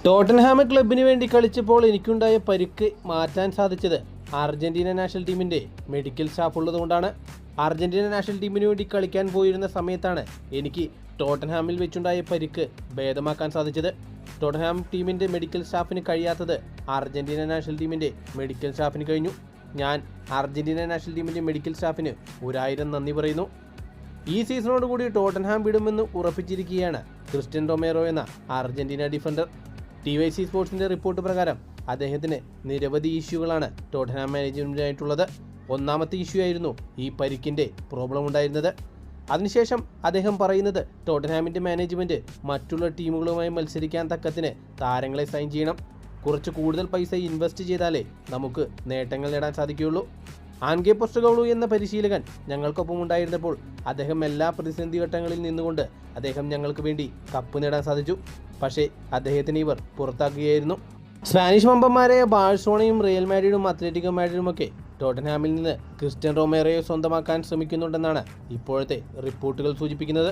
Tottenham ക്ലബിന് വേണ്ടി കളിച്ചപ്പോൾ എനിക്കുണ്ടായ പരിക്ക് മാറ്റാൻ സാധിച്ചത് അർജന്റീന നാഷണൽ ടീമിൻ്റെ മെഡിക്കൽ സ്റ്റാഫ് ഉള്ളതുകൊണ്ടാണ്. അർജന്റീന നാഷണൽ ടീമിന് വേണ്ടി കളിക്കാൻ പോയിരുന്ന സമയത്താണ് എനിക്ക് ടോട്ടൻഹാമിൽ വെച്ചുണ്ടായ പരിക്ക് ഭേദമാക്കാൻ സാധിച്ചത്. ടോട്ടൻഹാം ടീമിൻ്റെ മെഡിക്കൽ സ്റ്റാഫിന് കഴിയാത്തത് അർജന്റീന നാഷണൽ ടീമിൻ്റെ മെഡിക്കൽ സ്റ്റാഫിന് കഴിഞ്ഞു. ഞാൻ അർജന്റീന നാഷണൽ ടീമിൻ്റെ മെഡിക്കൽ സ്റ്റാഫിന് 1000 നന്ദി പറയുന്നു. ഈ സീസണോടുകൂടി ടോട്ടൻഹാം വിടുമെന്ന് ഉറപ്പിച്ചിരിക്കുകയാണ് ക്രിസ്റ്റ്യൻ റൊമേറോ എന്ന അർജന്റീന ഡിഫൻഡർ. TYC സ്പോർട്സിൻ്റെ റിപ്പോർട്ട് പ്രകാരം അദ്ദേഹത്തിന് നിരവധി ഇഷ്യൂകളാണ് ടോട്ടൻഹാം മാനേജ്മെൻറ്റിനായിട്ടുള്ളത്. ഒന്നാമത്തെ ഇഷ്യൂ ആയിരുന്നു ഈ പരിക്കിൻ്റെ പ്രോബ്ലം ഉണ്ടായിരുന്നത്. അതിനുശേഷം അദ്ദേഹം പറയുന്നത് ടോട്ടൻഹാമിൻ്റെ മാനേജ്മെൻറ്റ് മറ്റുള്ള ടീമുകളുമായി മത്സരിക്കാൻ തക്കത്തിന് താരങ്ങളെ സൈൻ ചെയ്യണം, കുറച്ച് കൂടുതൽ പൈസ ഇൻവെസ്റ്റ് ചെയ്താലേ നമുക്ക് നേട്ടങ്ങൾ നേടാൻ സാധിക്കുകയുള്ളൂ. ആൻഗെ പോസ്റ്റകോഗ്ലു എന്ന പരിശീലകൻ ഞങ്ങൾക്കൊപ്പം ഉണ്ടായിരുന്നപ്പോൾ അദ്ദേഹം എല്ലാ പ്രതിസന്ധി ഘട്ടങ്ങളിൽ നിന്നുകൊണ്ട് അദ്ദേഹം ഞങ്ങൾക്ക് വേണ്ടി കപ്പ് നേടാൻ സാധിച്ചു. പക്ഷേ അദ്ദേഹത്തിന് ഇവർ പുറത്താക്കുകയായിരുന്നു. സ്പാനിഷ് വമ്പന്മാരായ ബാഴ്സലോണയും റിയൽ മാഡ്രിഡും അത്ലറ്റിക്കോ മാഡ്രിഡുമൊക്കെ ടോട്ടൻഹാമിൽ നിന്ന് ക്രിസ്റ്റ്യൻ റൊമേറോയെ സ്വന്തമാക്കാൻ ശ്രമിക്കുന്നുണ്ടെന്നാണ് ഇപ്പോഴത്തെ റിപ്പോർട്ടുകൾ സൂചിപ്പിക്കുന്നത്.